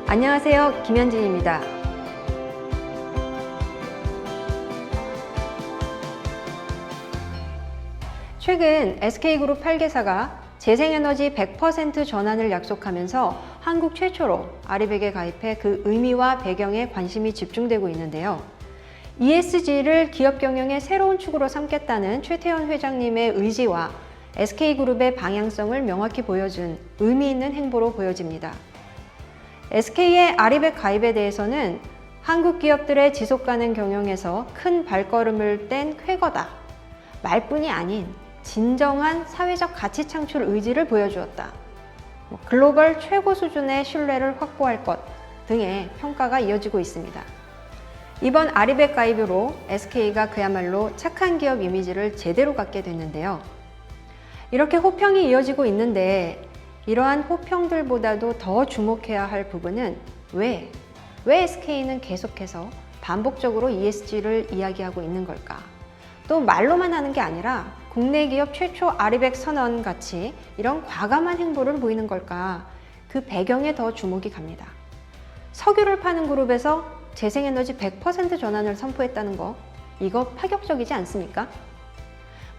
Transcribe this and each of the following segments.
안녕하세요. 김현진입니다. 최근 SK그룹 8개사가 재생에너지 100% 전환을 약속하면서 한국 최초로 아리백에 가입해 그 의미와 배경에 관심이 집중되고 있는데요. ESG를 기업 경영의 새로운 축으로 삼겠다는 최태원 회장님의 의지와 SK그룹의 방향성을 명확히 보여준 의미 있는 행보로 보여집니다. SK의 아리백 가입에 대해서는 한국 기업들의 지속가능 경영에서 큰 발걸음을 뗀 쾌거다. 말뿐이 아닌 진정한 사회적 가치 창출 의지를 보여주었다. 글로벌 최고 수준의 신뢰를 확보할 것 등의 평가가 이어지고 있습니다. 이번 아리백 가입으로 SK가 그야말로 착한 기업 이미지를 제대로 갖게 됐는데요. 이렇게 호평이 이어지고 있는데 이러한 호평들보다도 더 주목해야 할 부분은 왜 SK는 계속해서 반복적으로 ESG를 이야기하고 있는 걸까? 또 말로만 하는 게 아니라 국내 기업 최초 아리백 선언 같이 이런 과감한 행보를 보이는 걸까? 그 배경에 더 주목이 갑니다. 석유를 파는 그룹에서 재생에너지 100% 전환을 선포했다는 거, 이거 파격적이지 않습니까?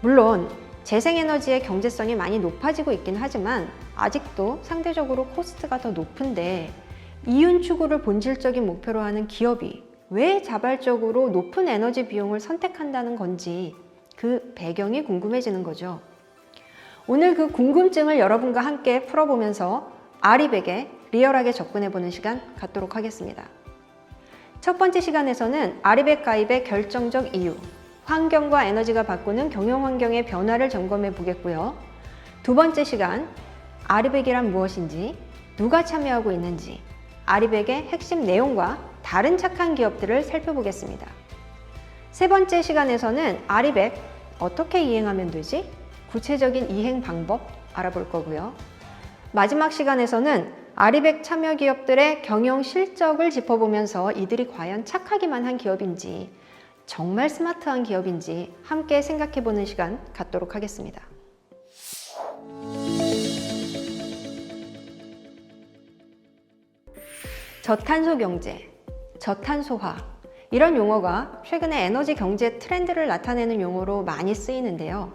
물론 재생에너지의 경제성이 많이 높아지고 있긴 하지만 아직도 상대적으로 코스트가 더 높은데 이윤 추구를 본질적인 목표로 하는 기업이 왜 자발적으로 높은 에너지 비용을 선택한다는 건지 그 배경이 궁금해지는 거죠. 오늘 그 궁금증을 여러분과 함께 풀어보면서 아리백에 리얼하게 접근해보는 시간 갖도록 하겠습니다. 첫 번째 시간에서는 아리백 가입의 결정적 이유, 환경과 에너지가 바꾸는 경영 환경의 변화를 점검해 보겠고요. 두 번째 시간, 아리백이란 무엇인지, 누가 참여하고 있는지, 아리백의 핵심 내용과 다른 착한 기업들을 살펴보겠습니다. 세 번째 시간에서는 아리백 어떻게 이행하면 되지? 구체적인 이행 방법 알아볼 거고요. 마지막 시간에서는 아리백 참여 기업들의 경영 실적을 짚어보면서 이들이 과연 착하기만 한 기업인지 정말 스마트한 기업인지 함께 생각해보는 시간 갖도록 하겠습니다. 저탄소 경제, 저탄소화 이런 용어가 최근에 에너지 경제 트렌드를 나타내는 용어로 많이 쓰이는데요.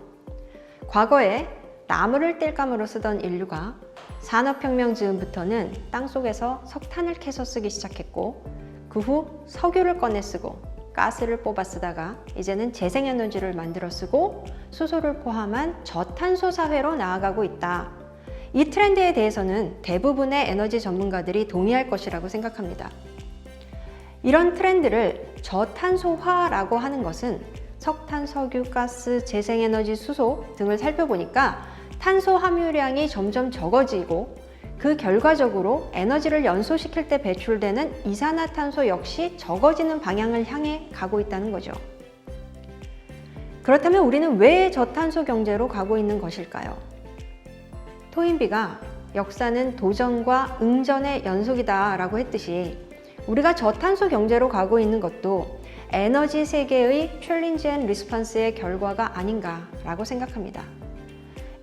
과거에 나무를 띨감으로 쓰던 인류가 산업혁명 즈음부터는 땅속에서 석탄을 캐서 쓰기 시작했고 그 후 석유를 꺼내 쓰고 가스를 뽑아 쓰다가 이제는 재생에너지를 만들어 쓰고 수소를 포함한 저탄소 사회로 나아가고 있다. 이 트렌드에 대해서는 대부분의 에너지 전문가들이 동의할 것이라고 생각합니다. 이런 트렌드를 저탄소화라고 하는 것은 석탄, 석유, 가스, 재생에너지, 수소 등을 살펴보니까 탄소 함유량이 점점 적어지고 그 결과적으로 에너지를 연소시킬 때 배출되는 이산화탄소 역시 적어지는 방향을 향해 가고 있다는 거죠. 그렇다면 우리는 왜 저탄소 경제로 가고 있는 것일까요? 토인비가 역사는 도전과 응전의 연속이다 라고 했듯이 우리가 저탄소 경제로 가고 있는 것도 에너지 세계의 챌린지 앤 리스폰스의 결과가 아닌가 라고 생각합니다.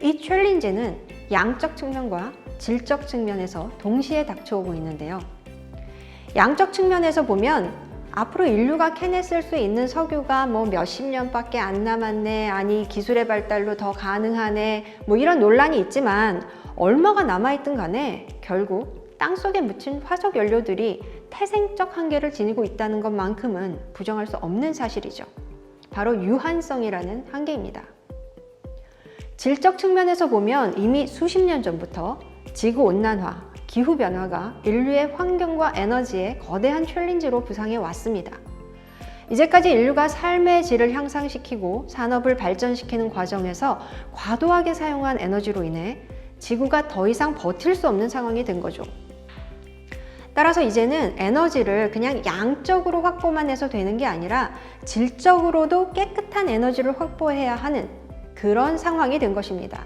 이 챌린지는 양적 측면과 질적 측면에서 동시에 닥쳐오고 있는데요. 양적 측면에서 보면 앞으로 인류가 캐냈을 수 있는 석유가 몇십 년밖에 안 남았네, 아니 기술의 발달로 더 가능하네, 이런 논란이 있지만 얼마가 남아있든 간에 결국 땅속에 묻힌 화석 연료들이 태생적 한계를 지니고 있다는 것만큼은 부정할 수 없는 사실이죠. 바로 유한성이라는 한계입니다. 질적 측면에서 보면 이미 수십 년 전부터 지구온난화, 기후변화가 인류의 환경과 에너지에 거대한 챌린지로 부상해 왔습니다. 이제까지 인류가 삶의 질을 향상시키고 산업을 발전시키는 과정에서 과도하게 사용한 에너지로 인해 지구가 더 이상 버틸 수 없는 상황이 된 거죠. 따라서 이제는 에너지를 그냥 양적으로 확보만 해서 되는 게 아니라 질적으로도 깨끗한 에너지를 확보해야 하는 그런 상황이 된 것입니다.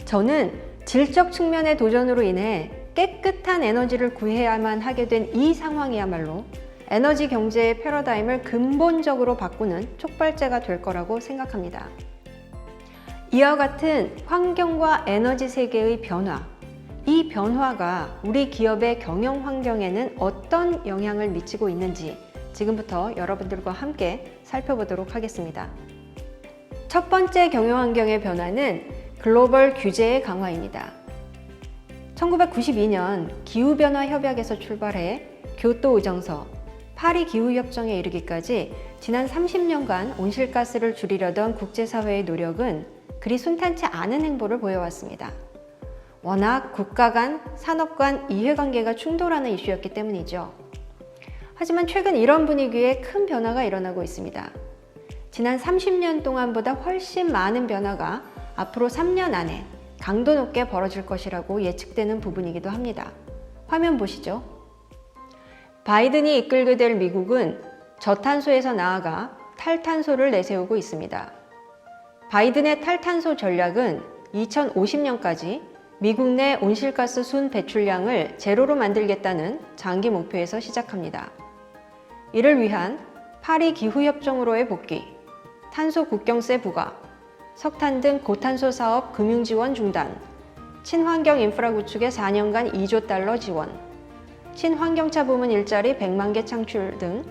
저는 질적 측면의 도전으로 인해 깨끗한 에너지를 구해야만 하게 된 이 상황이야말로 에너지 경제의 패러다임을 근본적으로 바꾸는 촉발제가 될 거라고 생각합니다. 이와 같은 환경과 에너지 세계의 변화, 이 변화가 우리 기업의 경영 환경에는 어떤 영향을 미치고 있는지 지금부터 여러분들과 함께 살펴보도록 하겠습니다. 첫 번째 경영 환경의 변화는 글로벌 규제의 강화입니다. 1992년 기후변화 협약에서 출발해 교토 의정서, 파리 기후협정에 이르기까지 지난 30년간 온실가스를 줄이려던 국제사회의 노력은 그리 순탄치 않은 행보를 보여왔습니다. 워낙 국가 간, 산업 간 이해관계가 충돌하는 이슈였기 때문이죠. 하지만 최근 이런 분위기에 큰 변화가 일어나고 있습니다. 지난 30년 동안보다 훨씬 많은 변화가 앞으로 3년 안에 강도 높게 벌어질 것이라고 예측되는 부분이기도 합니다. 화면 보시죠. 바이든이 이끌게 될 미국은 저탄소에서 나아가 탈탄소를 내세우고 있습니다. 바이든의 탈탄소 전략은 2050년까지 미국 내 온실가스 순 배출량을 제로로 만들겠다는 장기 목표에서 시작합니다. 이를 위한 파리 기후협정으로의 복귀, 탄소 국경세 부과, 석탄 등 고탄소 사업 금융 지원 중단, 친환경 인프라 구축에 4년간 2조 달러 지원, 친환경차 부문 일자리 100만 개 창출 등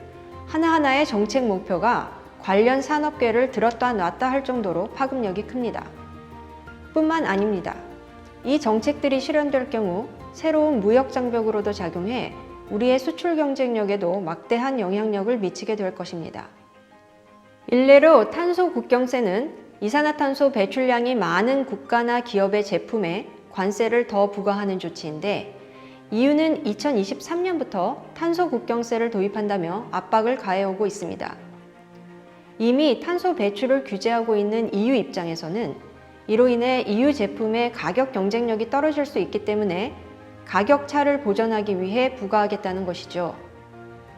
하나하나의 정책 목표가 관련 산업계를 들었다 놨다 할 정도로 파급력이 큽니다. 뿐만 아닙니다. 이 정책들이 실현될 경우 새로운 무역 장벽으로도 작용해 우리의 수출 경쟁력에도 막대한 영향력을 미치게 될 것입니다. 일례로 탄소 국경세는 이산화탄소 배출량이 많은 국가나 기업의 제품에 관세를 더 부과하는 조치인데, 이유는 2023년부터 탄소 국경세를 도입한다며 압박을 가해오고 있습니다. 이미 탄소 배출을 규제하고 있는 EU 입장에서는 이로 인해 EU 제품의 가격 경쟁력이 떨어질 수 있기 때문에 가격 차를 보전하기 위해 부과하겠다는 것이죠.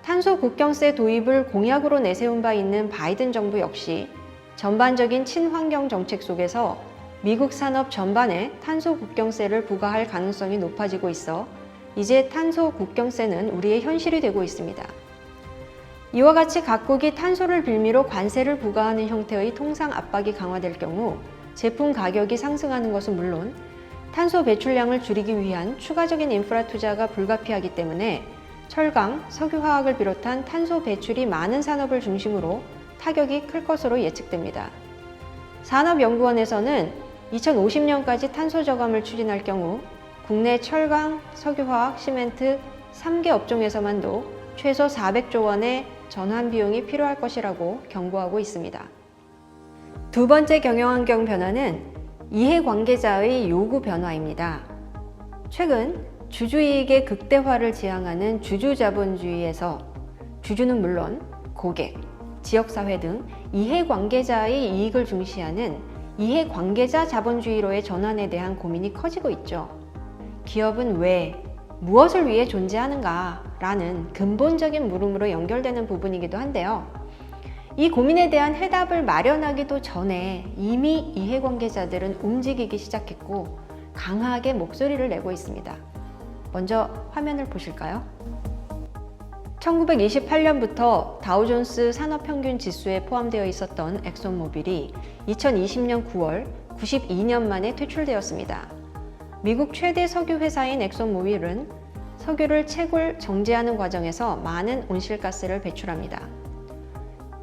탄소 국경세 도입을 공약으로 내세운 바 있는 바이든 정부 역시 전반적인 친환경 정책 속에서 미국 산업 전반에 탄소 국경세를 부과할 가능성이 높아지고 있어 이제 탄소 국경세는 우리의 현실이 되고 있습니다. 이와 같이 각국이 탄소를 빌미로 관세를 부과하는 형태의 통상 압박이 강화될 경우 제품 가격이 상승하는 것은 물론 탄소 배출량을 줄이기 위한 추가적인 인프라 투자가 불가피하기 때문에 철강, 석유화학을 비롯한 탄소 배출이 많은 산업을 중심으로 타격이 클 것으로 예측됩니다. 산업연구원에서는 2050년까지 탄소 저감을 추진할 경우 국내 철강, 석유화학, 시멘트 3개 업종에서만도 최소 400조 원의 전환 비용이 필요할 것이라고 경고하고 있습니다. 두 번째 경영환경 변화는 이해관계자의 요구 변화입니다. 최근 주주이익의 극대화를 지향하는 주주자본주의에서 주주는 물론 고객, 지역사회 등 이해관계자의 이익을 중시하는 이해관계자 자본주의로의 전환에 대한 고민이 커지고 있죠. 기업은 왜, 무엇을 위해 존재하는가? 라는 근본적인 물음으로 연결되는 부분이기도 한데요. 이 고민에 대한 해답을 마련하기도 전에 이미 이해관계자들은 움직이기 시작했고 강하게 목소리를 내고 있습니다. 먼저 화면을 보실까요? 1928년부터 다우존스 산업평균 지수에 포함되어 있었던 엑손모빌이 2020년 9월 92년 만에 퇴출되었습니다. 미국 최대 석유 회사인 엑손모빌은 석유를 채굴, 정제하는 과정에서 많은 온실가스를 배출합니다.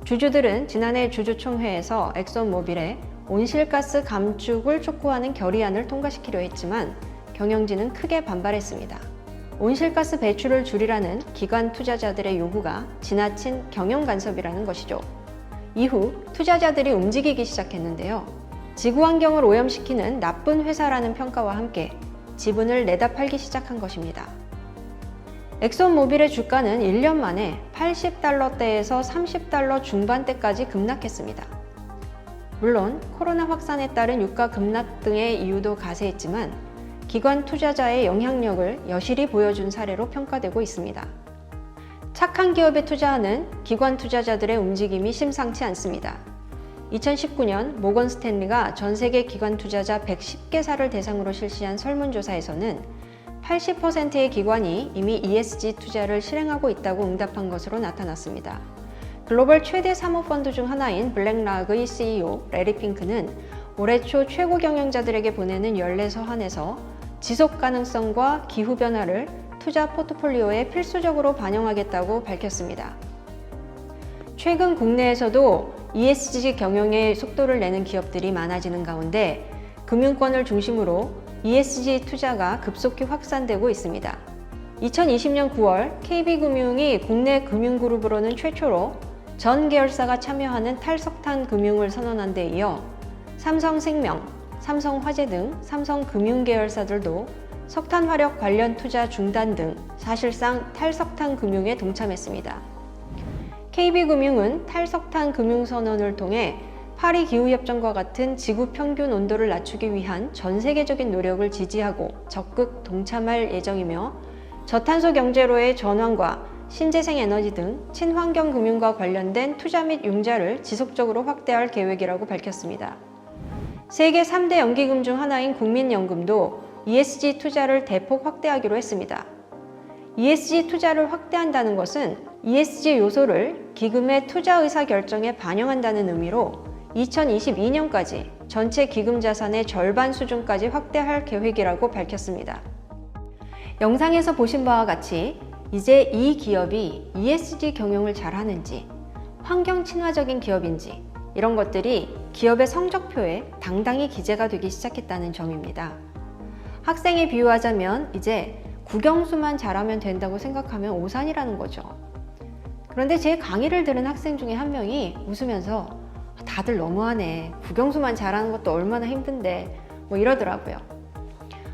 주주들은 지난해 주주총회에서 엑손모빌의 온실가스 감축을 촉구하는 결의안을 통과시키려 했지만 경영진은 크게 반발했습니다. 온실가스 배출을 줄이라는 기관 투자자들의 요구가 지나친 경영 간섭이라는 것이죠. 이후 투자자들이 움직이기 시작했는데요. 지구 환경을 오염시키는 나쁜 회사라는 평가와 함께 지분을 내다 팔기 시작한 것입니다. 엑손모빌의 주가는 1년 만에 80달러대에서 30달러 중반대까지 급락했습니다. 물론 코로나 확산에 따른 유가 급락 등의 이유도 가세했지만 기관 투자자의 영향력을 여실히 보여준 사례로 평가되고 있습니다. 착한 기업에 투자하는 기관 투자자들의 움직임이 심상치 않습니다. 2019년 모건 스탠리가 전 세계 기관 투자자 110개사를 대상으로 실시한 설문조사에서는 80%의 기관이 이미 ESG 투자를 실행하고 있다고 응답한 것으로 나타났습니다. 글로벌 최대 사모펀드 중 하나인 블랙락의 CEO 레리 핑크는 올해 초 최고 경영자들에게 보내는 연례 서한에서 지속 가능성과 기후 변화를 투자 포트폴리오에 필수적으로 반영하겠다고 밝혔습니다. 최근 국내에서도 ESG 경영에 속도를 내는 기업들이 많아지는 가운데 금융권을 중심으로 ESG 투자가 급속히 확산되고 있습니다. 2020년 9월 KB금융이 국내 금융그룹으로는 최초로 전 계열사가 참여하는 탈석탄 금융을 선언한 데 이어 삼성생명, 삼성화재 등 삼성금융 계열사들도 석탄 화력 관련 투자 중단 등 사실상 탈석탄 금융에 동참했습니다. KB금융은 탈석탄 금융선언을 통해 파리 기후협정과 같은 지구 평균 온도를 낮추기 위한 전 세계적인 노력을 지지하고 적극 동참할 예정이며 저탄소 경제로의 전환과 신재생 에너지 등 친환경 금융과 관련된 투자 및 융자를 지속적으로 확대할 계획이라고 밝혔습니다. 세계 3대 연기금 중 하나인 국민연금도 ESG 투자를 대폭 확대하기로 했습니다. ESG 투자를 확대한다는 것은 ESG 요소를 기금의 투자 의사 결정에 반영한다는 의미로 2022년까지 전체 기금 자산의 절반 수준까지 확대할 계획이라고 밝혔습니다. 영상에서 보신 바와 같이 이제 이 기업이 ESG 경영을 잘하는지, 환경 친화적인 기업인지 이런 것들이 기업의 성적표에 당당히 기재가 되기 시작했다는 점입니다. 학생에 비유하자면 이제 국영수만 잘하면 된다고 생각하면 오산이라는 거죠. 그런데 제 강의를 들은 학생 중에 한 명이 웃으면서 다들 너무하네. 국영수만 잘하는 것도 얼마나 힘든데 뭐 이러더라고요.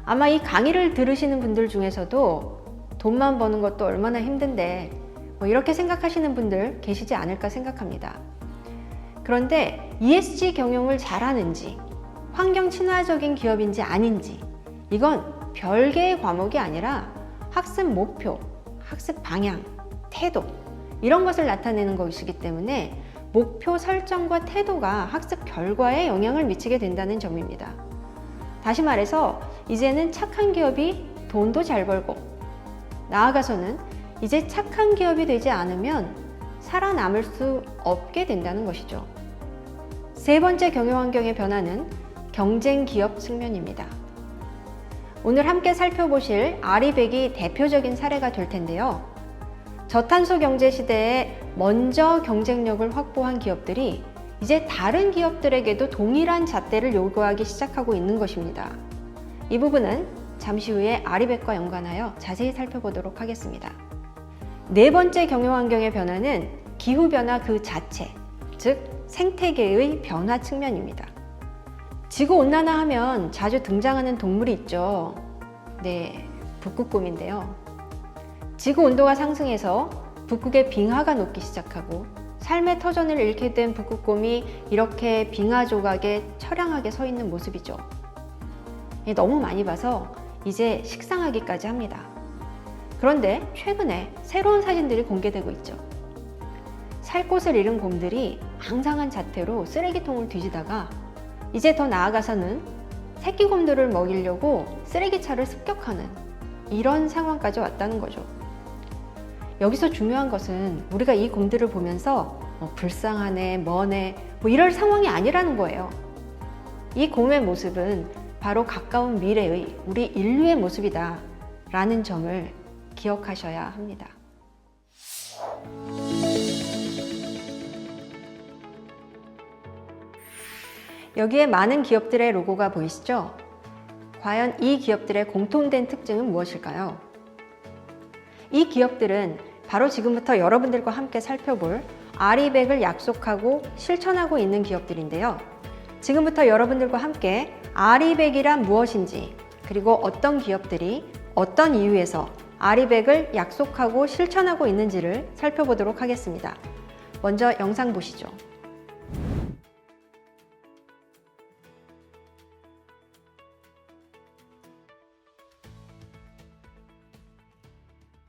아마 이 강의를 들으시는 분들 중에서도 돈만 버는 것도 얼마나 힘든데 뭐 이렇게 생각하시는 분들 계시지 않을까 생각합니다. 그런데 ESG 경영을 잘하는지, 환경 친화적인 기업인지 아닌지 이건 별개의 과목이 아니라 학습 목표, 학습 방향, 태도 이런 것을 나타내는 것이기 때문에 목표 설정과 태도가 학습 결과에 영향을 미치게 된다는 점입니다. 다시 말해서 이제는 착한 기업이 돈도 잘 벌고 나아가서는 이제 착한 기업이 되지 않으면 살아남을 수 없게 된다는 것이죠. 세 번째 경영 환경의 변화는 경쟁 기업 측면입니다. 오늘 함께 살펴보실 아리백이 대표적인 사례가 될 텐데요. 저탄소 경제 시대에 먼저 경쟁력을 확보한 기업들이 이제 다른 기업들에게도 동일한 잣대를 요구하기 시작하고 있는 것입니다. 이 부분은 잠시 후에 아리백과 연관하여 자세히 살펴보도록 하겠습니다. 네 번째 경영 환경의 변화는 기후변화 그 자체, 즉 생태계의 변화 측면입니다. 지구온난화 하면 자주 등장하는 동물이 있죠. 네, 북극곰인데요. 지구온도가 상승해서 북극의 빙하가 녹기 시작하고 삶의 터전을 잃게 된 북극곰이 이렇게 빙하 조각에 처량하게 서 있는 모습이죠. 너무 많이 봐서 이제 식상하기까지 합니다. 그런데 최근에 새로운 사진들이 공개되고 있죠. 살 곳을 잃은 곰들이 앙상한 자태로 쓰레기통을 뒤지다가 이제 더 나아가서는 새끼곰들을 먹이려고 쓰레기차를 습격하는 이런 상황까지 왔다는 거죠. 여기서 중요한 것은 우리가 이 곰들을 보면서 불쌍하네, 뭐네 뭐 이럴 상황이 아니라는 거예요. 이 곰의 모습은 바로 가까운 미래의 우리 인류의 모습이다 라는 점을 기억하셔야 합니다. 여기에 많은 기업들의 로고가 보이시죠? 과연 이 기업들의 공통된 특징은 무엇일까요? 이 기업들은 바로 지금부터 여러분들과 함께 살펴볼 아리백을 약속하고 실천하고 있는 기업들인데요. 지금부터 여러분들과 함께 아리백이란 무엇인지, 그리고 어떤 기업들이 어떤 이유에서 아리백을 약속하고 실천하고 있는지를 살펴보도록 하겠습니다. 먼저 영상 보시죠.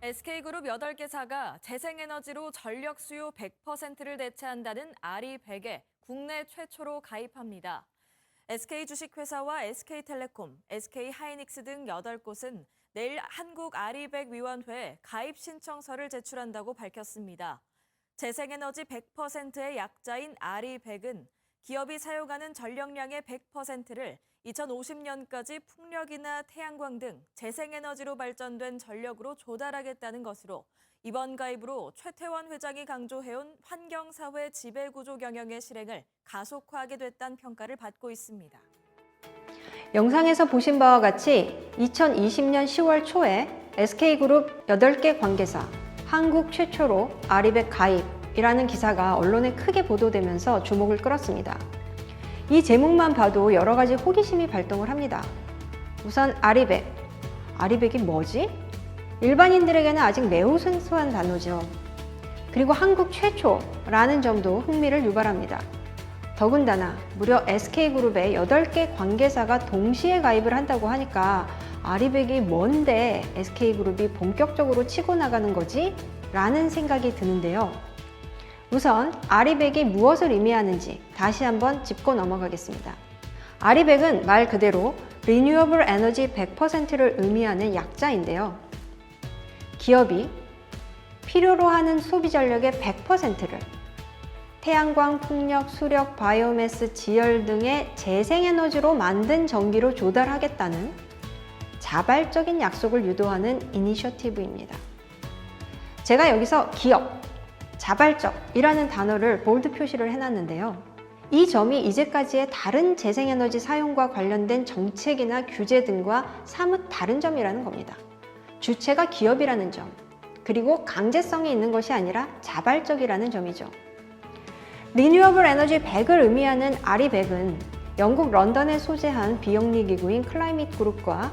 SK그룹 8개사가 재생에너지로 전력 수요 100%를 대체한다는 아리백에 국내 최초로 가입합니다. SK 주식회사와 SK텔레콤, SK하이닉스 등 8곳은 내일 한국아리백위원회에 가입 신청서를 제출한다고 밝혔습니다. 재생에너지 100%의 약자인 아리백은 기업이 사용하는 전력량의 100%를 2050년까지 풍력이나 태양광 등 재생에너지로 발전된 전력으로 조달하겠다는 것으로 이번 가입으로 최태원 회장이 강조해온 환경사회 지배구조 경영의 실행을 가속화하게 됐다는 평가를 받고 있습니다. 영상에서 보신 바와 같이 2020년 10월 초에 SK그룹 8개 관계사, 한국 최초로 아리백 가입이라는 기사가 언론에 크게 보도되면서 주목을 끌었습니다. 이 제목만 봐도 여러 가지 호기심이 발동을 합니다. 우선 아리백. 아리백이 뭐지? 일반인들에게는 아직 매우 생소한 단어죠. 그리고 한국 최초라는 점도 흥미를 유발합니다. 더군다나 무려 SK그룹의 8개 관계사가 동시에 가입을 한다고 하니까 아리백이 뭔데 SK그룹이 본격적으로 치고 나가는 거지? 라는 생각이 드는데요. 우선 아리백이 무엇을 의미하는지 다시 한번 짚고 넘어가겠습니다. 아리백은 말 그대로 Renewable Energy 100%를 의미하는 약자인데요. 기업이 필요로 하는 소비 전력의 100%를 태양광, 풍력, 수력, 바이오매스, 지열 등의 재생에너지로 만든 전기로 조달하겠다는 자발적인 약속을 유도하는 이니셔티브입니다. 제가 여기서 기업, 자발적이라는 단어를 볼드 표시를 해놨는데요. 이 점이 이제까지의 다른 재생에너지 사용과 관련된 정책이나 규제 등과 사뭇 다른 점이라는 겁니다. 주체가 기업이라는 점, 그리고 강제성이 있는 것이 아니라 자발적이라는 점이죠. 리뉴어블 에너지 100을 의미하는 아리백은 영국 런던에 소재한 비영리 기구인 클라이밋 그룹과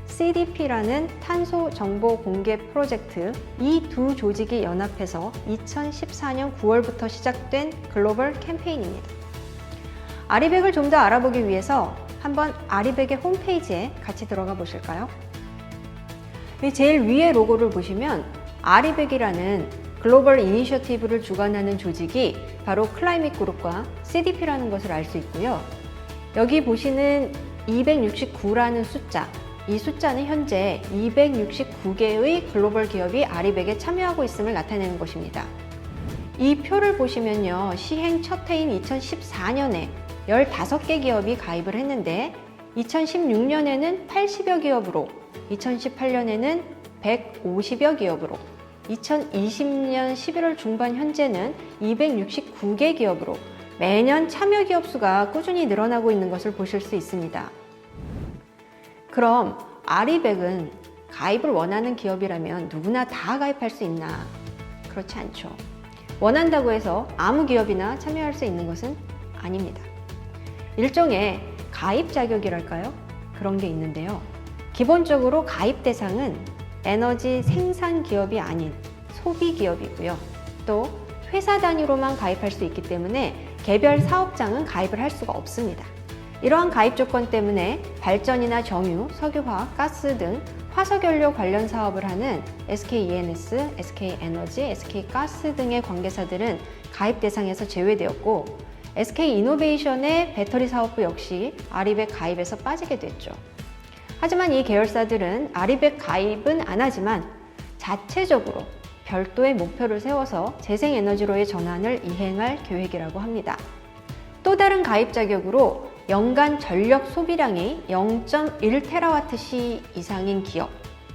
CDP라는 탄소 정보 공개 프로젝트 이 두 조직이 연합해서 2014년 9월부터 시작된 글로벌 캠페인입니다. 아리백을 좀 더 알아보기 위해서 한번 아리백의 홈페이지에 같이 들어가 보실까요? 제일 위에 로고를 보시면 아리백이라는 글로벌 이니셔티브를 주관하는 조직이 바로 클라이밋 그룹과 CDP라는 것을 알 수 있고요. 여기 보시는 269라는 숫자, 이 숫자는 현재 269개의 글로벌 기업이 아리백에 참여하고 있음을 나타내는 것입니다. 이 표를 보시면요, 시행 첫 해인 2014년에 15개 기업이 가입을 했는데 2016년에는 80여 기업으로, 2018년에는 150여 기업으로, 2020년 11월 중반 현재는 269개 기업으로 매년 참여 기업 수가 꾸준히 늘어나고 있는 것을 보실 수 있습니다. 그럼 아리백은 가입을 원하는 기업이라면 누구나 다 가입할 수 있나? 그렇지 않죠. 원한다고 해서 아무 기업이나 참여할 수 있는 것은 아닙니다. 일종의 가입 자격이랄까요? 그런 게 있는데요. 기본적으로 가입 대상은 에너지 생산 기업이 아닌 소비 기업이고요. 또 회사 단위로만 가입할 수 있기 때문에 개별 사업장은 가입을 할 수가 없습니다. 이러한 가입 조건 때문에 발전이나 정유, 석유화학, 가스 등 화석연료 관련 사업을 하는 SKENS, SK에너지, SK가스 등의 관계사들은 가입 대상에서 제외되었고 SK이노베이션의 배터리 사업부 역시 아리백 가입에서 빠지게 됐죠. 하지만 이 계열사들은 아리백 가입은 안 하지만 자체적으로 별도의 목표를 세워서 재생에너지로의 전환을 이행할 계획이라고 합니다. 또 다른 가입 자격으로 연간 전력 소비량이 0.1TWh 이상인 기업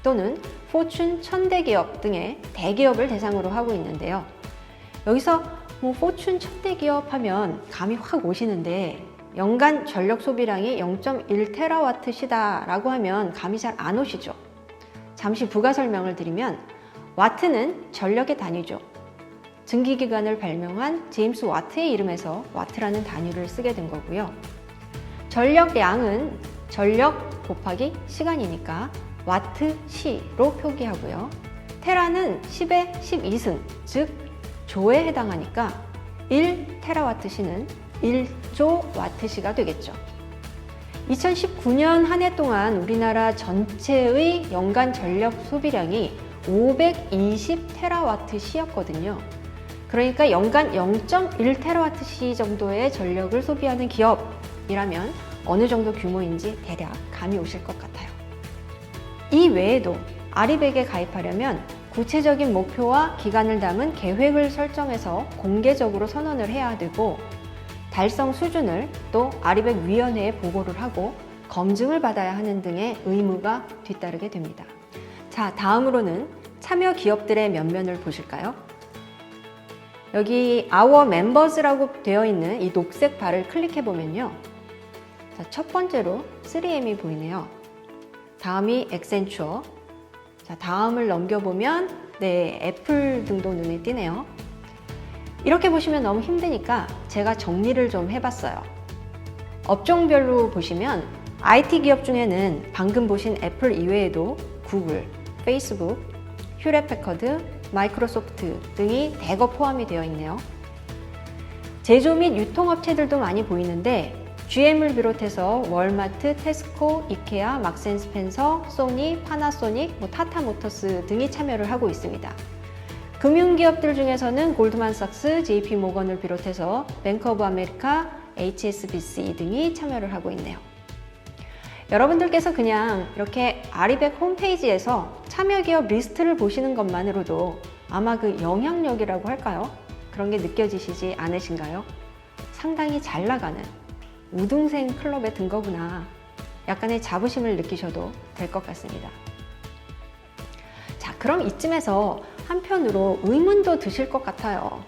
또는 포춘 1000대 기업 등의 대기업을 대상으로 하고 있는데요. 여기서 포춘 1000대 기업 하면 감이 확 오시는데 연간 전력 소비량이 0.1TWh다 라고 하면 감이 잘 안 오시죠. 잠시 부가 설명을 드리면 와트는 전력의 단위죠. 증기기관을 발명한 제임스 와트의 이름에서 와트라는 단위를 쓰게 된 거고요. 전력량은 전력 곱하기 시간이니까 와트시로 표기하고요. 테라는 10의 12승, 즉 조에 해당하니까 1TWh는 1조 와트시가 되겠죠. 2019년 한 해 동안 우리나라 전체의 연간 전력 소비량이 520TWh였거든요. 그러니까 연간 0.1TWh 정도의 전력을 소비하는 기업이라면 어느 정도 규모인지 대략 감이 오실 것 같아요. 이 외에도 아리백에 가입하려면 구체적인 목표와 기간을 담은 계획을 설정해서 공개적으로 선언을 해야 되고 달성 수준을 또 아리백 위원회에 보고를 하고 검증을 받아야 하는 등의 의무가 뒤따르게 됩니다. 자, 다음으로는 참여 기업들의 면면을 보실까요? 여기 Our Members라고 되어 있는 이 녹색 바를 클릭해 보면요. 자, 첫 번째로 3M이 보이네요. 다음이 액센추어. 자, 다음을 넘겨보면 애플 등도 눈에 띄네요. 이렇게 보시면 너무 힘드니까 제가 정리를 좀 해봤어요. 업종별로 보시면 IT 기업 중에는 방금 보신 애플 이외에도 구글, 페이스북, 휴렛패커드, 마이크로소프트 등이 대거 포함이 되어 있네요. 제조 및 유통업체들도 많이 보이는데 GM을 비롯해서 월마트, 테스코, 이케아, 막스앤스펜서, 소니, 파나소닉, 타타모터스 등이 참여를 하고 있습니다. 금융기업들 중에서는 골드만삭스, JP모건을 비롯해서 뱅크 오브 아메리카, HSBC 등이 참여를 하고 있네요. 여러분들께서 그냥 이렇게 아리백 홈페이지에서 참여기업 리스트를 보시는 것만으로도 아마 그 영향력이라고 할까요? 그런 게 느껴지시지 않으신가요? 상당히 잘 나가는 우등생 클럽에 든 거구나. 약간의 자부심을 느끼셔도 될 것 같습니다. 자, 그럼 이쯤에서 한편으로 의문도 드실 것 같아요.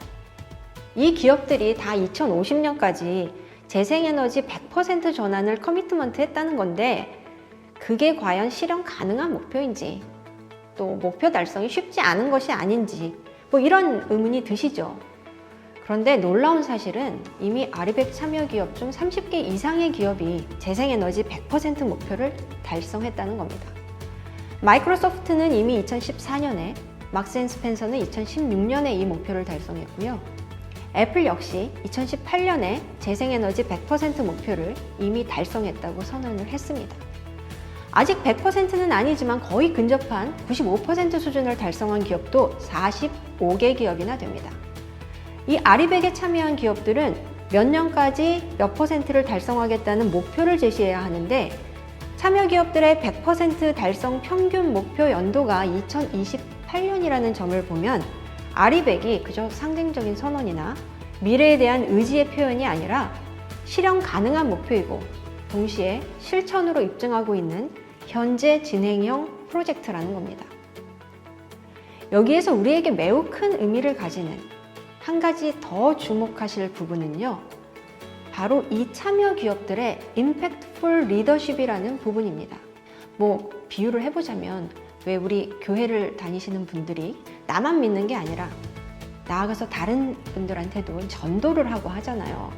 이 기업들이 다 2050년까지 재생에너지 100% 전환을 커미트먼트 했다는 건데 그게 과연 실현 가능한 목표인지 또 목표 달성이 쉽지 않은 것이 아닌지 이런 의문이 드시죠. 그런데 놀라운 사실은 이미 아리백 참여 기업 중 30개 이상의 기업이 재생에너지 100% 목표를 달성했다는 겁니다. 마이크로소프트는 이미 2014년에, 막스앤스펜서는 2016년에 이 목표를 달성했고요. 애플 역시 2018년에 재생에너지 100% 목표를 이미 달성했다고 선언을 했습니다. 아직 100%는 아니지만 거의 근접한 95% 수준을 달성한 기업도 45개 기업이나 됩니다. 이 아리백에 참여한 기업들은 몇 년까지 몇 %를 달성하겠다는 목표를 제시해야 하는데 참여 기업들의 100% 달성 평균 목표 연도가 2028년이라는 점을 보면 아리백이 그저 상징적인 선언이나 미래에 대한 의지의 표현이 아니라 실현 가능한 목표이고 동시에 실천으로 입증하고 있는 현재 진행형 프로젝트라는 겁니다. 여기에서 우리에게 매우 큰 의미를 가지는 한 가지 더 주목하실 부분은요. 바로 이 참여 기업들의 임팩트풀 리더십이라는 부분입니다. 비유를 해보자면 왜 우리 교회를 다니시는 분들이 나만 믿는 게 아니라 나아가서 다른 분들한테도 전도를 하고 하잖아요.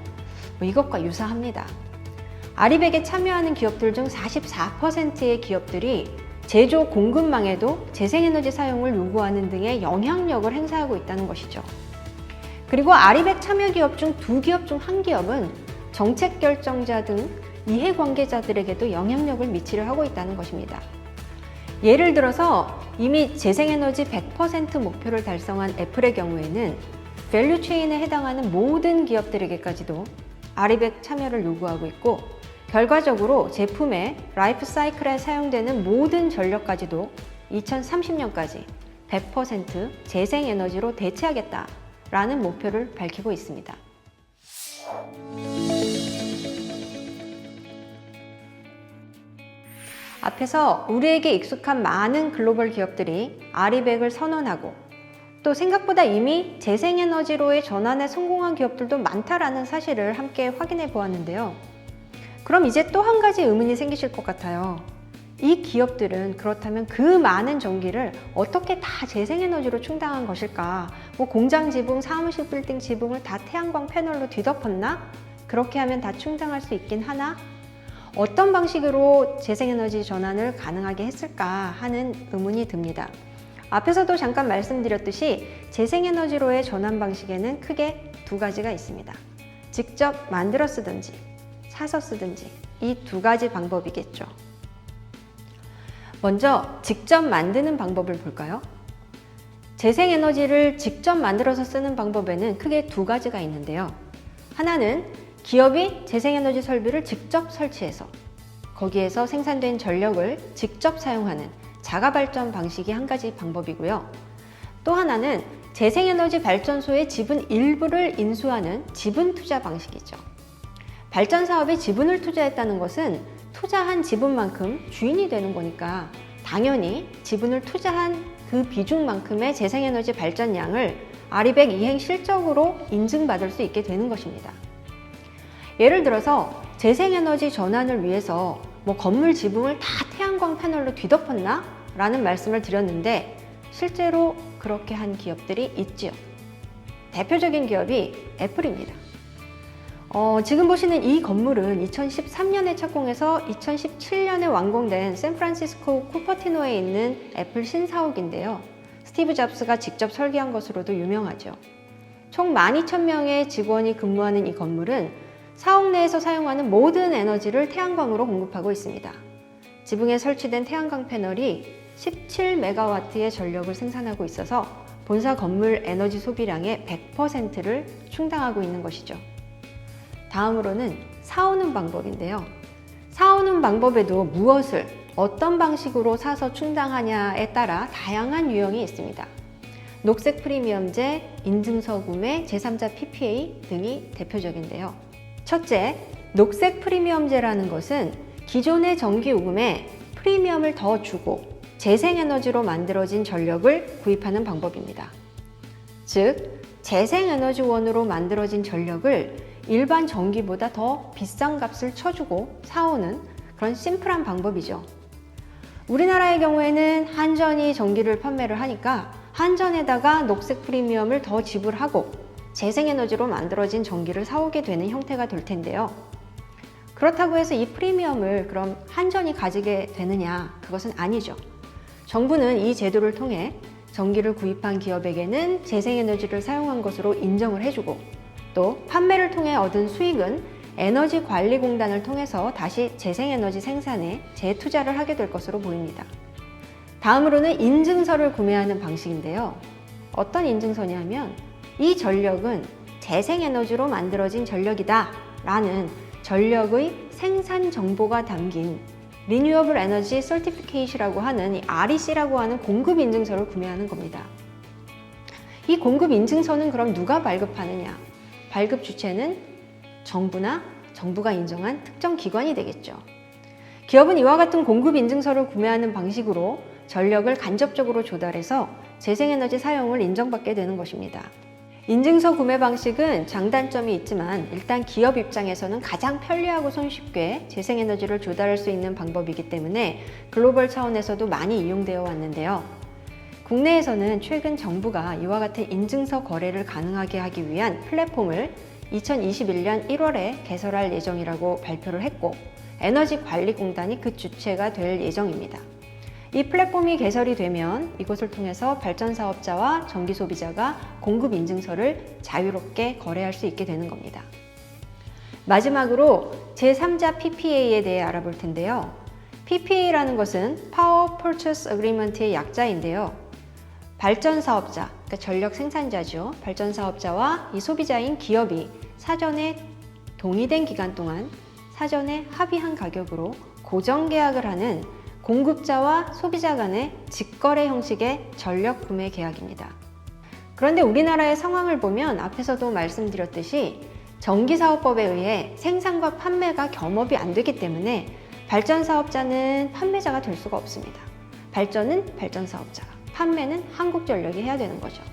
이것과 유사합니다. 아리백에 참여하는 기업들 중 44%의 기업들이 제조 공급망에도 재생에너지 사용을 요구하는 등의 영향력을 행사하고 있다는 것이죠. 그리고 아리백 참여 기업 중 2기업 중 1기업은 정책 결정자 등 이해관계자들에게도 영향력을 미치려 하고 있다는 것입니다. 예를 들어서 이미 재생에너지 100% 목표를 달성한 애플의 경우에는 밸류 체인에 해당하는 모든 기업들에게까지도 아리백 참여를 요구하고 있고 결과적으로 제품의 라이프 사이클에 사용되는 모든 전력까지도 2030년까지 100% 재생에너지로 대체하겠다라는 목표를 밝히고 있습니다. 앞에서 우리에게 익숙한 많은 글로벌 기업들이 아리백을 선언하고 또 생각보다 이미 재생에너지로의 전환에 성공한 기업들도 많다라는 사실을 함께 확인해 보았는데요. 그럼 이제 또 한 가지 의문이 생기실 것 같아요. 이 기업들은 그렇다면 그 많은 전기를 어떻게 다 재생에너지로 충당한 것일까? 공장 지붕, 사무실 빌딩 지붕을 다 태양광 패널로 뒤덮었나? 그렇게 하면 다 충당할 수 있긴 하나? 어떤 방식으로 재생에너지 전환을 가능하게 했을까 하는 의문이 듭니다. 앞에서도 잠깐 말씀드렸듯이 재생에너지로의 전환 방식에는 크게 2가지가 있습니다. 직접 만들어 쓰든지 사서 쓰든지 이 2가지 방법이겠죠. 먼저 직접 만드는 방법을 볼까요? 재생에너지를 직접 만들어서 쓰는 방법에는 크게 2가지가 있는데요. 하나는 기업이 재생에너지 설비를 직접 설치해서 거기에서 생산된 전력을 직접 사용하는 자가발전 방식이 한 가지 방법이고요. 또 하나는 재생에너지 발전소의 지분 일부를 인수하는 지분 투자 방식이죠. 발전 사업에 지분을 투자했다는 것은 투자한 지분만큼 주인이 되는 거니까 당연히 지분을 투자한 그 비중만큼의 재생에너지 발전량을 아리백 이행 실적으로 인증받을 수 있게 되는 것입니다. 예를 들어서 재생에너지 전환을 위해서 건물 지붕을 다 태양광 패널로 뒤덮었나? 라는 말씀을 드렸는데 실제로 그렇게 한 기업들이 있지요. 대표적인 기업이 애플입니다. 지금 보시는 이 건물은 2013년에 착공해서 2017년에 완공된 샌프란시스코 쿠퍼티노에 있는 애플 신사옥인데요. 스티브 잡스가 직접 설계한 것으로도 유명하죠. 총 12,000명의 직원이 근무하는 이 건물은 사옥 내에서 사용하는 모든 에너지를 태양광으로 공급하고 있습니다. 지붕에 설치된 태양광 패널이 17메가와트의 전력을 생산하고 있어서 본사 건물 에너지 소비량의 100%를 충당하고 있는 것이죠. 다음으로는 사오는 방법인데요. 사오는 방법에도 무엇을 어떤 방식으로 사서 충당하냐에 따라 다양한 유형이 있습니다. 녹색 프리미엄제, 인증서 구매, 제3자 PPA 등이 대표적인데요. 첫째, 녹색 프리미엄제라는 것은 기존의 전기요금에 프리미엄을 더 주고 재생에너지로 만들어진 전력을 구입하는 방법입니다. 즉, 재생에너지원으로 만들어진 전력을 일반 전기보다 더 비싼 값을 쳐주고 사오는 그런 심플한 방법이죠. 우리나라의 경우에는 한전이 전기를 판매를 하니까 한전에다가 녹색 프리미엄을 더 지불하고 재생에너지로 만들어진 전기를 사오게 되는 형태가 될 텐데요. 그렇다고 해서 이 프리미엄을 그럼 한전이 가지게 되느냐? 그것은 아니죠. 정부는 이 제도를 통해 전기를 구입한 기업에게는 재생에너지를 사용한 것으로 인정을 해주고 또 판매를 통해 얻은 수익은 에너지관리공단을 통해서 다시 재생에너지 생산에 재투자를 하게 될 것으로 보입니다. 다음으로는 인증서를 구매하는 방식인데요. 어떤 인증서냐면 이 전력은 재생에너지로 만들어진 전력이다 라는 전력의 생산 정보가 담긴 리뉴어블 에너지 서티피케이트라고 하는 이 REC라고 하는 공급 인증서를 구매하는 겁니다. 이 공급 인증서는 그럼 누가 발급하느냐? 발급 주체는 정부나 정부가 인정한 특정 기관이 되겠죠. 기업은 이와 같은 공급 인증서를 구매하는 방식으로 전력을 간접적으로 조달해서 재생에너지 사용을 인정받게 되는 것입니다. 인증서 구매 방식은 장단점이 있지만 일단 기업 입장에서는 가장 편리하고 손쉽게 재생에너지를 조달할 수 있는 방법이기 때문에 글로벌 차원에서도 많이 이용되어 왔는데요. 국내에서는 최근 정부가 이와 같은 인증서 거래를 가능하게 하기 위한 플랫폼을 2021년 1월에 개설할 예정이라고 발표를 했고 에너지관리공단이 그 주체가 될 예정입니다. 이 플랫폼이 개설이 되면 이것을 통해서 발전사업자와 전기소비자가 공급 인증서를 자유롭게 거래할 수 있게 되는 겁니다. 마지막으로 제3자 PPA에 대해 알아볼 텐데요. PPA라는 것은 Power Purchase Agreement의 약자인데요. 발전사업자, 그러니까 전력 생산자죠. 발전사업자와 이 소비자인 기업이 사전에 동의된 기간 동안 사전에 합의한 가격으로 고정계약을 하는 공급자와 소비자 간의 직거래 형식의 전력 구매 계약입니다. 그런데 우리나라의 상황을 보면 앞에서도 말씀드렸듯이 전기사업법에 의해 생산과 판매가 겸업이 안 되기 때문에 발전사업자는 판매자가 될 수가 없습니다. 발전은 발전사업자가, 판매는 한국전력이 해야 되는 거죠.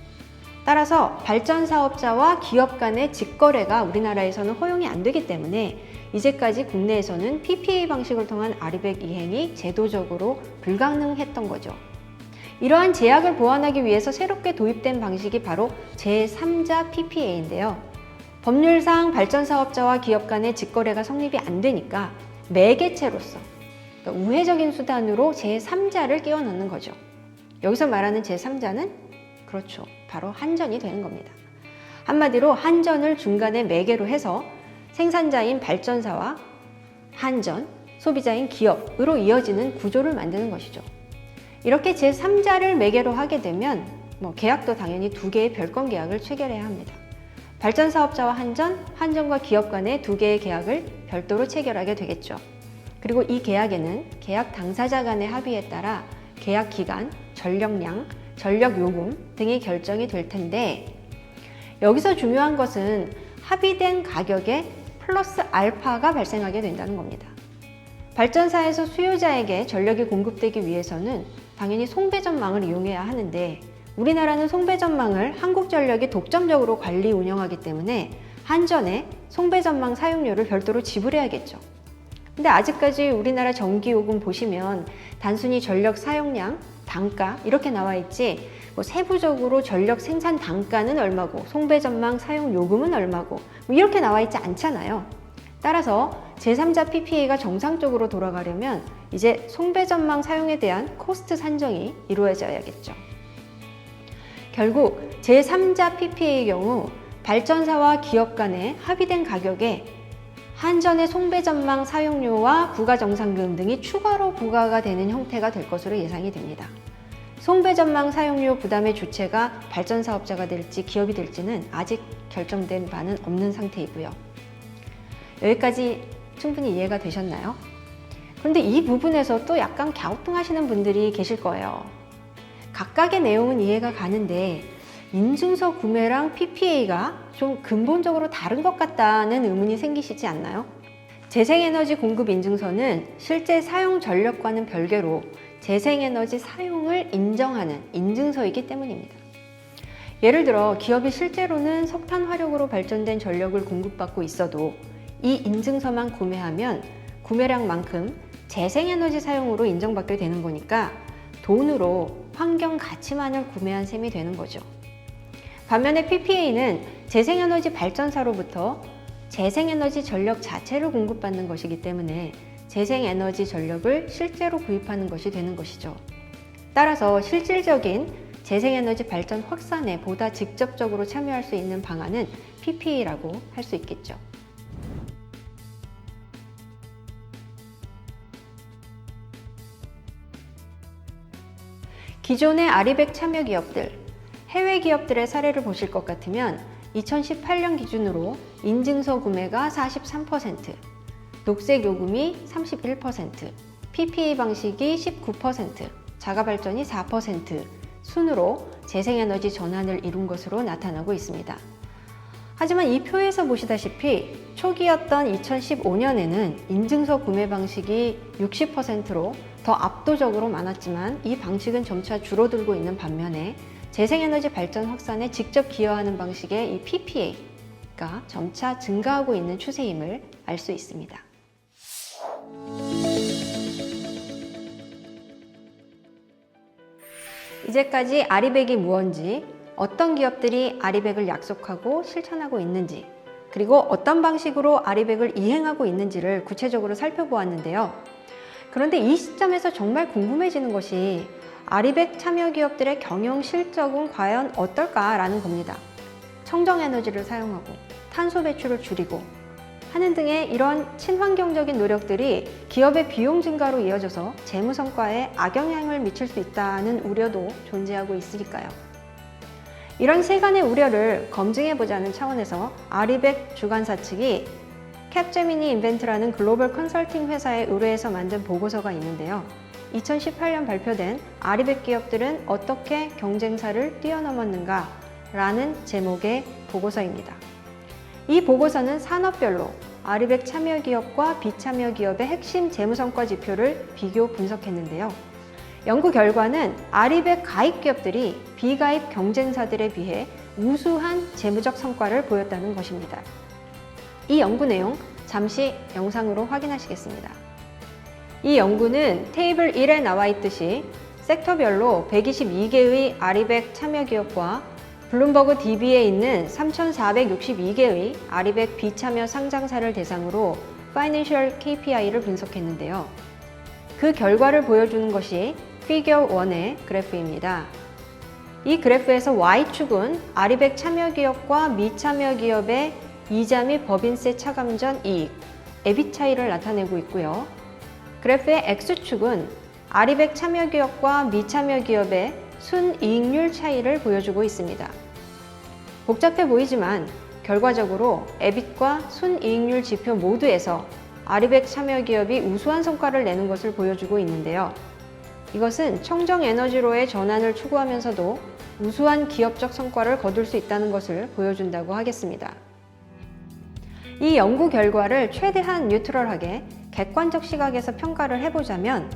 따라서 발전사업자와 기업 간의 직거래가 우리나라에서는 허용이 안 되기 때문에 이제까지 국내에서는 PPA 방식을 통한 아리백 이행이 제도적으로 불가능했던 거죠. 이러한 제약을 보완하기 위해서 새롭게 도입된 방식이 바로 제3자 PPA인데요. 법률상 발전사업자와 기업 간의 직거래가 성립이 안 되니까 매개체로서 그러니까 우회적인 수단으로 제3자를 끼워 넣는 거죠. 여기서 말하는 제3자는 그렇죠. 바로 한전이 되는 겁니다. 한마디로 한전을 중간에 매개로 해서 생산자인 발전사와 한전, 소비자인 기업으로 이어지는 구조를 만드는 것이죠. 이렇게 제3자를 매개로 하게 되면 계약도 당연히 두 개의 별건 계약을 체결해야 합니다. 발전사업자와 한전, 한전과 기업 간의 두 개의 계약을 별도로 체결하게 되겠죠. 그리고 이 계약에는 계약 당사자 간의 합의에 따라 계약 기간, 전력량, 전력 요금 등이 결정이 될 텐데 여기서 중요한 것은 합의된 가격에 플러스 알파가 발생하게 된다는 겁니다. 발전사에서 수요자에게 전력이 공급되기 위해서는 당연히 송배전망을 이용해야 하는데 우리나라는 송배전망을 한국전력이 독점적으로 관리 운영하기 때문에 한전에 송배전망 사용료를 별도로 지불해야겠죠. 근데 아직까지 우리나라 전기요금 보시면 단순히 전력 사용량, 단가 이렇게 나와 있지 세부적으로 전력 생산 단가는 얼마고 송배전망 사용 요금은 얼마고 이렇게 나와 있지 않잖아요. 따라서 제3자 PPA가 정상적으로 돌아가려면 이제 송배전망 사용에 대한 코스트 산정이 이루어져야겠죠. 결국 제3자 PPA의 경우 발전사와 기업 간에 합의된 가격에 한전의 송배전망 사용료와 부가정상금 등이 추가로 부과가 되는 형태가 될 것으로 예상이 됩니다. 송배전망 사용료 부담의 주체가 발전사업자가 될지 기업이 될지는 아직 결정된 바는 없는 상태이고요. 여기까지 충분히 이해가 되셨나요? 그런데 이 부분에서 또 약간 갸우뚱하시는 분들이 계실 거예요. 각각의 내용은 이해가 가는데 인증서 구매랑 PPA가 좀 근본적으로 다른 것 같다는 의문이 생기시지 않나요? 재생에너지 공급 인증서는 실제 사용 전력과는 별개로 재생에너지 사용을 인정하는 인증서이기 때문입니다. 예를 들어 기업이 실제로는 석탄 화력으로 발전된 전력을 공급받고 있어도 이 인증서만 구매하면 구매량만큼 재생에너지 사용으로 인정받게 되는 거니까 돈으로 환경 가치만을 구매한 셈이 되는 거죠. 반면에 PPA는 재생에너지 발전사로부터 재생에너지 전력 자체를 공급받는 것이기 때문에 재생에너지 전력을 실제로 구입하는 것이 되는 것이죠. 따라서 실질적인 재생에너지 발전 확산에 보다 직접적으로 참여할 수 있는 방안은 PPA라고 할 수 있겠죠. 기존의 아리백 참여 기업들, 해외 기업들의 사례를 보실 것 같으면 2018년 기준으로 인증서 구매가 43%, 녹색 요금이 31%, PPA 방식이 19%, 자가발전이 4%, 순으로 재생에너지 전환을 이룬 것으로 나타나고 있습니다. 하지만 이 표에서 보시다시피 초기였던 2015년에는 인증서 구매 방식이 60%로 더 압도적으로 많았지만 이 방식은 점차 줄어들고 있는 반면에 재생에너지 발전 확산에 직접 기여하는 방식의 이 PPA가 점차 증가하고 있는 추세임을 알 수 있습니다. 이제까지 아리백이 무엇인지, 어떤 기업들이 아리백을 약속하고 실천하고 있는지, 그리고 어떤 방식으로 아리백을 이행하고 있는지를 구체적으로 살펴보았는데요. 그런데 이 시점에서 정말 궁금해지는 것이 아리백 참여 기업들의 경영 실적은 과연 어떨까라는 겁니다. 청정에너지를 사용하고 탄소 배출을 줄이고 하는 등의 이런 친환경적인 노력들이 기업의 비용 증가로 이어져서 재무 성과에 악영향을 미칠 수 있다는 우려도 존재하고 있으니까요. 이런 세간의 우려를 검증해보자는 차원에서 아리백 주관사 측이 캡제미니 인벤트라는 글로벌 컨설팅 회사에 의뢰해서 만든 보고서가 있는데요. 2018년 발표된 아리백 기업들은 어떻게 경쟁사를 뛰어넘었는가 라는 제목의 보고서입니다. 이 보고서는 산업별로 아리백 참여 기업과 비참여 기업의 핵심 재무성과 지표를 비교 분석했는데요. 연구 결과는 아리백 가입 기업들이 비가입 경쟁사들에 비해 우수한 재무적 성과를 보였다는 것입니다. 이 연구 내용 잠시 영상으로 확인하시겠습니다. 이 연구는 테이블 1에 나와 있듯이 섹터별로 122개의 아리백 참여 기업과 블룸버그 DB에 있는 3,462개의 아리백 비참여 상장사를 대상으로 파이낸셜 KPI를 분석했는데요. 그 결과를 보여주는 것이 피겨 1의 그래프입니다. 이 그래프에서 Y축은 아리백 참여 기업과 미참여 기업의 이자 및 법인세 차감 전 이익, EBIT 차이를 나타내고 있고요. 그래프의 X축은 아리백 참여 기업과 미참여 기업의 순이익률 차이를 보여주고 있습니다. 복잡해 보이지만 결과적으로 EBIT과 순이익률 지표 모두에서 아리백 참여 기업이 우수한 성과를 내는 것을 보여주고 있는데요. 이것은 청정에너지로의 전환을 추구하면서도 우수한 기업적 성과를 거둘 수 있다는 것을 보여준다고 하겠습니다. 이 연구 결과를 최대한 뉴트럴하게 객관적 시각에서 평가를 해보자면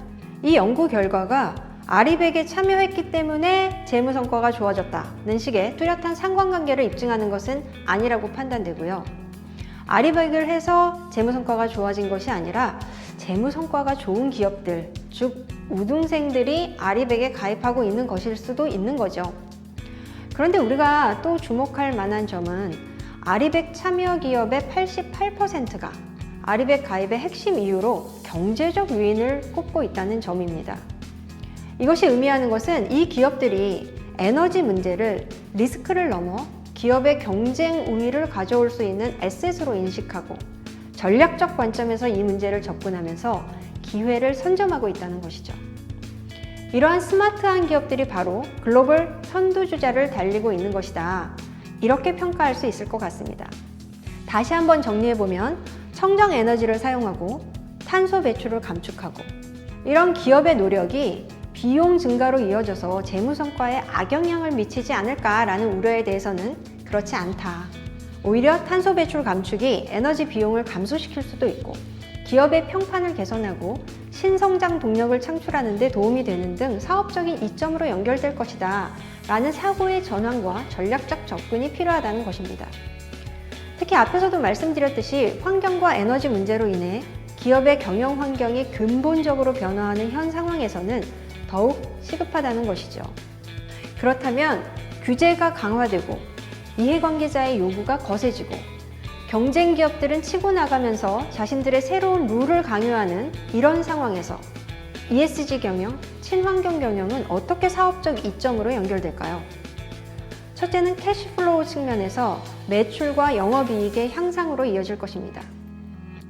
이 연구 결과가 아리백에 참여했기 때문에 재무 성과가 좋아졌다는 식의 뚜렷한 상관관계를 입증하는 것은 아니라고 판단되고요. 아리백을 해서 재무 성과가 좋아진 것이 아니라 재무 성과가 좋은 기업들, 즉 우등생들이 아리백에 가입하고 있는 것일 수도 있는 거죠. 그런데 우리가 또 주목할 만한 점은 아리백 참여 기업의 88%가 아리백 가입의 핵심 이유로 경제적 요인을 꼽고 있다는 점입니다. 이것이 의미하는 것은 이 기업들이 에너지 문제를 리스크를 넘어 기업의 경쟁 우위를 가져올 수 있는 에셋으로 인식하고 전략적 관점에서 이 문제를 접근하면서 기회를 선점하고 있다는 것이죠. 이러한 스마트한 기업들이 바로 글로벌 선두주자를 달리고 있는 것이다. 이렇게 평가할 수 있을 것 같습니다. 다시 한번 정리해보면 청정 에너지를 사용하고 탄소 배출을 감축하고 이런 기업의 노력이 비용 증가로 이어져서 재무 성과에 악영향을 미치지 않을까라는 우려에 대해서는 그렇지 않다. 오히려 탄소 배출 감축이 에너지 비용을 감소시킬 수도 있고 기업의 평판을 개선하고 신성장 동력을 창출하는 데 도움이 되는 등 사업적인 이점으로 연결될 것이다 라는 사고의 전환과 전략적 접근이 필요하다는 것입니다. 특히 앞에서도 말씀드렸듯이 환경과 에너지 문제로 인해 기업의 경영 환경이 근본적으로 변화하는 현 상황에서는 더욱 시급하다는 것이죠. 그렇다면 규제가 강화되고 이해관계자의 요구가 거세지고 경쟁 기업들은 치고 나가면서 자신들의 새로운 룰을 강요하는 이런 상황에서 ESG 경영, 친환경 경영은 어떻게 사업적 이점으로 연결될까요? 첫째는 캐시플로우 측면에서 매출과 영업이익의 향상으로 이어질 것입니다.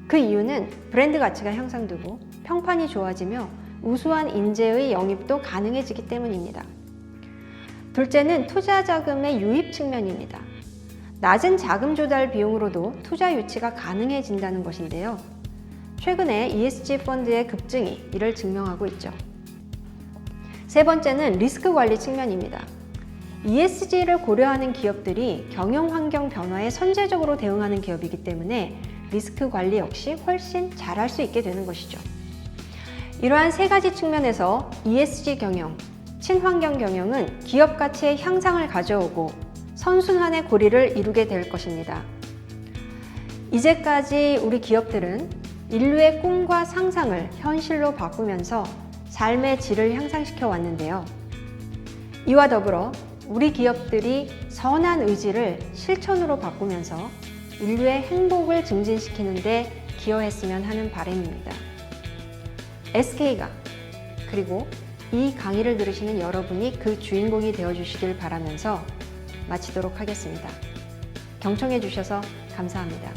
그 이유는 브랜드 가치가 향상되고 평판이 좋아지며 우수한 인재의 영입도 가능해지기 때문입니다. 둘째는 투자 자금의 유입 측면입니다. 낮은 자금 조달 비용으로도 투자 유치가 가능해진다는 것인데요. 최근에 ESG 펀드의 급증이 이를 증명하고 있죠. 세 번째는 리스크 관리 측면입니다. ESG를 고려하는 기업들이 경영 환경 변화에 선제적으로 대응하는 기업이기 때문에 리스크 관리 역시 훨씬 잘할 수 있게 되는 것이죠. 이러한 세 가지 측면에서 ESG 경영, 친환경 경영은 기업 가치의 향상을 가져오고 선순환의 고리를 이루게 될 것입니다. 이제까지 우리 기업들은 인류의 꿈과 상상을 현실로 바꾸면서 삶의 질을 향상시켜 왔는데요. 이와 더불어 우리 기업들이 선한 의지를 실천으로 바꾸면서 인류의 행복을 증진시키는 데 기여했으면 하는 바람입니다. SK가 그리고 이 강의를 들으시는 여러분이 그 주인공이 되어주시길 바라면서 마치도록 하겠습니다. 경청해 주셔서 감사합니다.